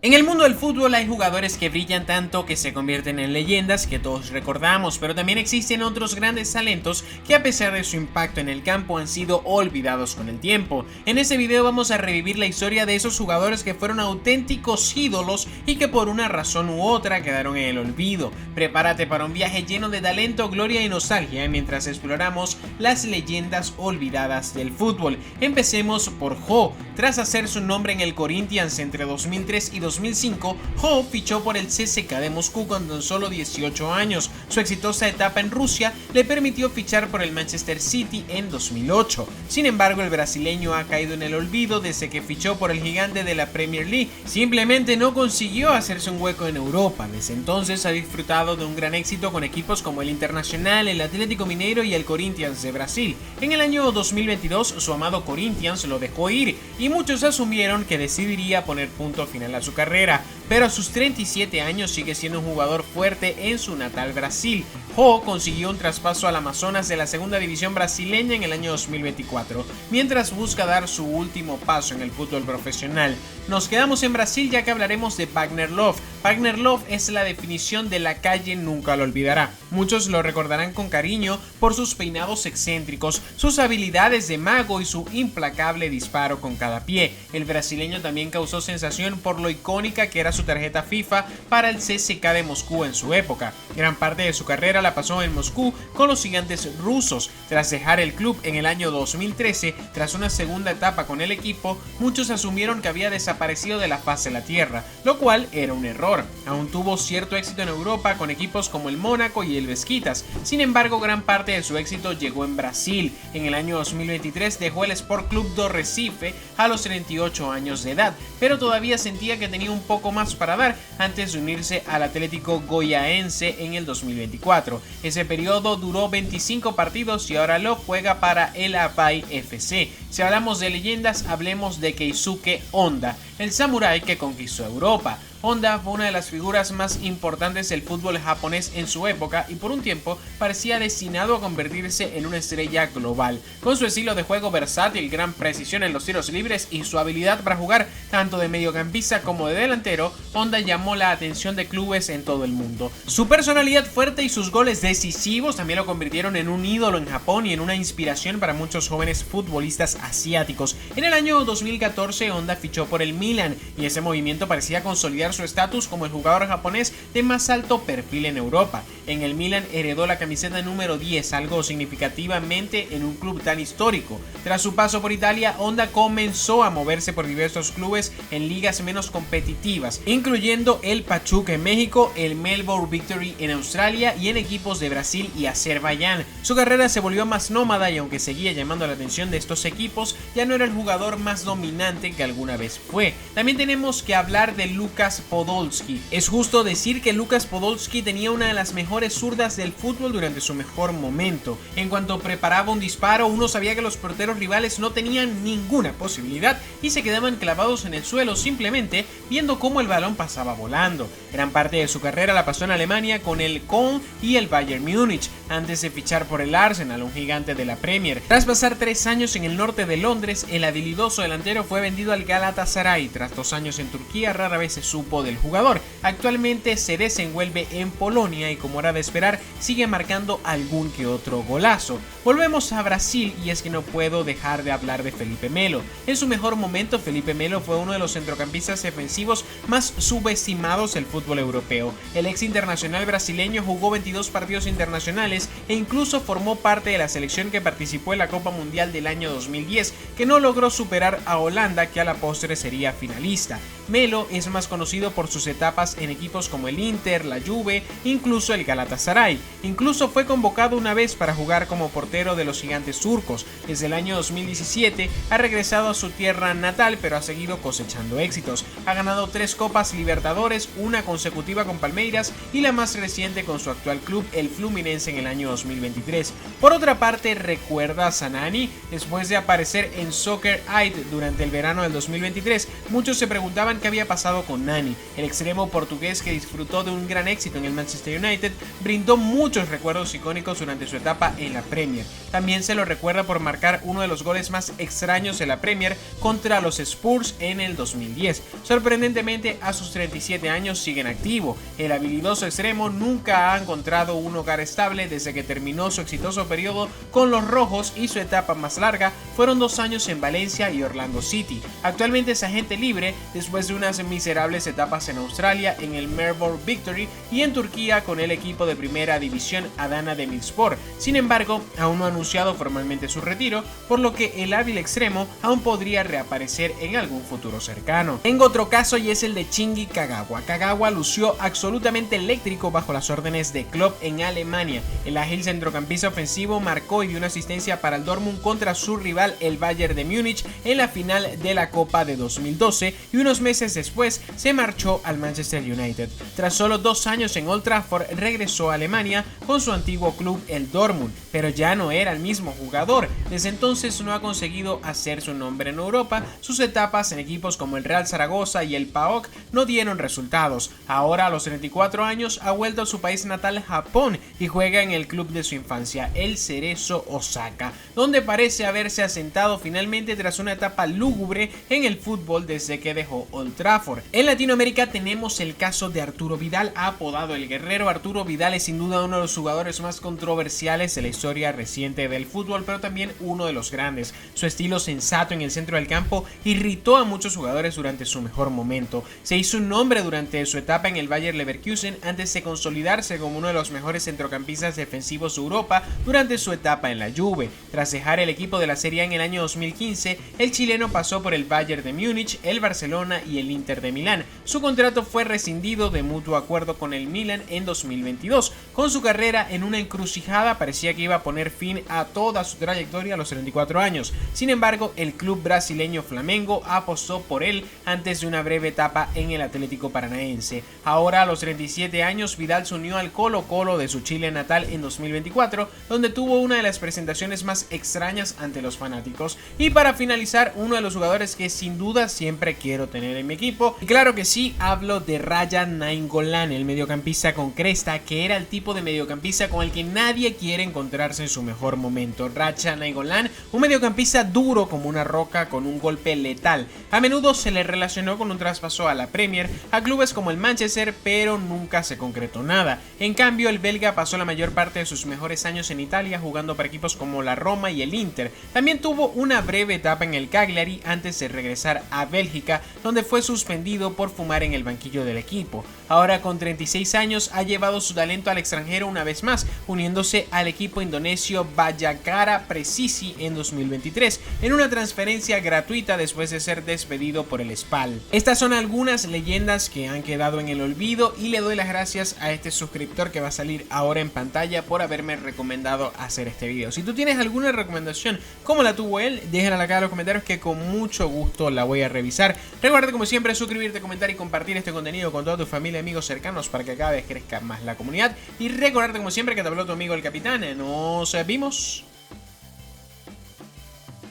En el mundo del fútbol hay jugadores que brillan tanto que se convierten en leyendas que todos recordamos, pero también existen otros grandes talentos que a pesar de su impacto en el campo han sido olvidados con el tiempo. En este video vamos a revivir la historia de esos jugadores que fueron auténticos ídolos y que por una razón u otra quedaron en el olvido. Prepárate para un viaje lleno de talento, gloria y nostalgia mientras exploramos las leyendas olvidadas del fútbol. Empecemos por Ho. Tras hacer su nombre en el Corinthians entre 2003 y 2005, Ho fichó por el CSKA de Moscú con tan solo 18 años. Su exitosa etapa en Rusia le permitió fichar por el Manchester City en 2008. Sin embargo, el brasileño ha caído en el olvido desde que fichó por el gigante de la Premier League. Simplemente no consiguió hacerse un hueco en Europa. Desde entonces ha disfrutado de un gran éxito con equipos como el Internacional, el Atlético Mineiro y el Corinthians de Brasil. En el año 2022, su amado Corinthians lo dejó ir y muchos asumieron que decidiría poner punto final a su carrera, pero a sus 37 años sigue siendo un jugador fuerte en su natal Brasil. Ho consiguió un traspaso al Amazonas de la segunda división brasileña en el año 2024, mientras busca dar su último paso en el fútbol profesional. Nos quedamos en Brasil ya que hablaremos de Wagner Love. Wagner Love es la definición de la calle nunca lo olvidará. Muchos lo recordarán con cariño por sus peinados excéntricos, sus habilidades de mago y su implacable disparo con cada pie. El brasileño también causó sensación por lo icónica que era su tarjeta FIFA para el CSKA de Moscú en su época. Gran parte de su carrera la pasó en Moscú con los gigantes rusos. Tras dejar el club en el año 2013, tras una segunda etapa con el equipo, muchos asumieron que había desaparecido de la faz de la tierra, lo cual era un error. Aún tuvo cierto éxito en Europa con equipos como el Mónaco y el Beşiktaş. Sin embargo, gran parte de su éxito llegó en Brasil. En el año 2023 dejó el Sport Club do Recife a los 38 años de edad, pero todavía sentía que tenía un poco más para dar antes de unirse al Atlético Goiaense en el 2024. Ese periodo duró 25 partidos y ahora lo juega para el Avaí FC. Si hablamos de leyendas, hablemos de Keisuke Honda, el samurái que conquistó Europa. Honda fue una de las figuras más importantes del fútbol japonés en su época y por un tiempo parecía destinado a convertirse en una estrella global. Con su estilo de juego versátil, gran precisión en los tiros libres y su habilidad para jugar tanto de mediocampista como de delantero, Honda llamó la atención de clubes en todo el mundo. Su personalidad fuerte y sus goles decisivos también lo convirtieron en un ídolo en Japón y en una inspiración para muchos jóvenes futbolistas asiáticos. En el año 2014, Honda fichó por el Milan y ese movimiento parecía consolidar su estatus como el jugador japonés de más alto perfil en Europa. En el Milan heredó la camiseta número 10, algo significativamente en un club tan histórico. Tras su paso por Italia, Honda comenzó a moverse por diversos clubes en ligas menos competitivas, incluyendo el Pachuca en México, el Melbourne Victory en Australia y en equipos de Brasil y Azerbaiyán. Su carrera se volvió más nómada y aunque seguía llamando la atención de estos equipos, ya no era el jugador más dominante que alguna vez fue. También tenemos que hablar de Lukas Podolski. Es justo decir que Lukas Podolski tenía una de las mejores zurdas del fútbol durante su mejor momento. En cuanto preparaba un disparo, uno sabía que los porteros rivales no tenían ninguna posibilidad y se quedaban clavados en el suelo simplemente viendo cómo el balón pasaba volando. Gran parte de su carrera la pasó en Alemania con el Köln y el Bayern Múnich, antes de fichar por el Arsenal, un gigante de la Premier. Tras pasar 3 años en el norte de Londres, el habilidoso delantero fue vendido al Galatasaray. Tras 2 años en Turquía, rara vez se supo del jugador. Actualmente se desenvuelve en Polonia y, como era de esperar, sigue marcando algún que otro golazo. Volvemos a Brasil y es que no puedo dejar de hablar de Felipe Melo. En su mejor momento, Felipe Melo fue uno de los centrocampistas defensivos más subestimados del fútbol europeo. El ex internacional brasileño jugó 22 partidos internacionales e incluso formó parte de la selección que participó en la Copa Mundial del año 2010, que no logró superar a Holanda, que a la postre sería finalista. Melo es más conocido por sus etapas en equipos como el Inter, la Juve, incluso el Galatasaray. Incluso fue convocado una vez para jugar como portero de los gigantes turcos. Desde el año 2017 ha regresado a su tierra natal, pero ha seguido cosechando éxitos. Ha ganado 3 Copas Libertadores, una consecutiva con Palmeiras y la más reciente con su actual club, el Fluminense, en el año 2023. Por otra parte, ¿recuerdas a Nani? Después de aparecer en Soccer Aid durante el verano del 2023, muchos se preguntaban qué había pasado con Nani. El extremo portugués, que disfrutó de un gran éxito en el Manchester United, brindó muchos recuerdos icónicos durante su etapa en la Premier. Premier. También se lo recuerda por marcar uno de los goles más extraños de la Premier contra los Spurs en el 2010. Sorprendentemente, a sus 37 años sigue en activo. El habilidoso extremo nunca ha encontrado un hogar estable desde que terminó su exitoso periodo con los rojos, y su etapa más larga fueron 2 años en Valencia y Orlando City. Actualmente es agente libre después de unas miserables etapas en Australia en el Melbourne Victory y en Turquía con el equipo de primera división Adana Demirspor. Sin embargo, aún no ha anunciado formalmente su retiro, por lo que el hábil extremo aún podría reaparecer en algún futuro cercano. Tengo otro caso y es el de Shinji Kagawa. Kagawa lució absolutamente eléctrico bajo las órdenes de Klopp en Alemania. El ágil centrocampista ofensivo marcó y dio una asistencia para el Dortmund contra su rival el Bayern de Múnich en la final de la Copa de 2012, y unos meses después se marchó al Manchester United. Tras solo 2 años en Old Trafford, regresó a Alemania con su antiguo club el Dortmund, pero ya no era el mismo jugador. Desde entonces no ha conseguido hacer su nombre en Europa. Sus etapas en equipos como el Real Zaragoza y el PAOK no dieron resultados. Ahora, a los 34 años, ha vuelto a su país natal, Japón, y juega en el club de su infancia, el Cerezo Osaka, donde parece haberse asentado finalmente tras una etapa lúgubre en el fútbol desde que dejó Old Trafford. En Latinoamérica tenemos el caso de Arturo Vidal, apodado el Guerrero. Arturo Vidal es sin duda uno de los jugadores más controversiales de la historia reciente del fútbol, pero también uno de los grandes. Su estilo sensato en el centro del campo irritó a muchos jugadores durante su mejor momento. Se hizo un nombre durante su etapa en el Bayer Leverkusen antes de consolidarse como uno de los mejores centrocampistas defensivos de Europa durante su etapa en la Juve. Tras dejar el equipo de la Serie A en el año 2015, el chileno pasó por el Bayern de Múnich, el Barcelona y el Inter de Milán. Su contrato fue rescindido de mutuo acuerdo con el Milan en 2022. Con su carrera en una encrucijada, parecía que iba a poner fin a toda su trayectoria a los 34 años. Sin embargo, el club brasileño Flamengo apostó por él antes de una breve etapa en el Atlético Paranaense. Ahora, a los 37 años, Vidal se unió al Colo-Colo de su Chile natal en 2024, donde tuvo una de las presentaciones más extrañas ante los fanáticos. Y para finalizar, uno de los jugadores que sin duda siempre quiero tener en mi equipo, y claro que sí, hablo de Raja Nainggolan, el mediocampista con cresta, que era el tipo de mediocampista con el que nadie quiere encontrarse en su mejor momento. Raja Nainggolan, un mediocampista duro como una roca con un golpe letal. A menudo se le relacionó con un traspaso a la Premier, a clubes como el Manchester, pero nunca se concretó nada. En cambio, el belga pasó la mayor parte de sus mejores años en Italia jugando para equipos como la Roma y el Inter. También tuvo una breve etapa en el Cagliari antes de regresar a Bélgica, donde fue suspendido por fumar en el banquillo del equipo. Ahora, con 36 años, ha llevado su talento al extranjero una vez más, uniéndose al equipo indonesio Bayangkara Persisi en 2023, en una transferencia gratuita después de ser despedido por el Spal. Estas son algunas leyendas que han quedado en el olvido, y le doy las gracias a este suscriptor que va a salir ahora en pantalla por haberme recomendado hacer este video. Si tú tienes alguna recomendación como la tuvo él, déjala acá en los comentarios que con mucho gusto la voy a revisar. Recuerda, como siempre, suscribirte, comentar y compartir este contenido con toda tu familia y amigos cercanos para que cada vez crezca más la comunidad. Y recordarte, como siempre, que te habló tu amigo el Capitán. Nos vimos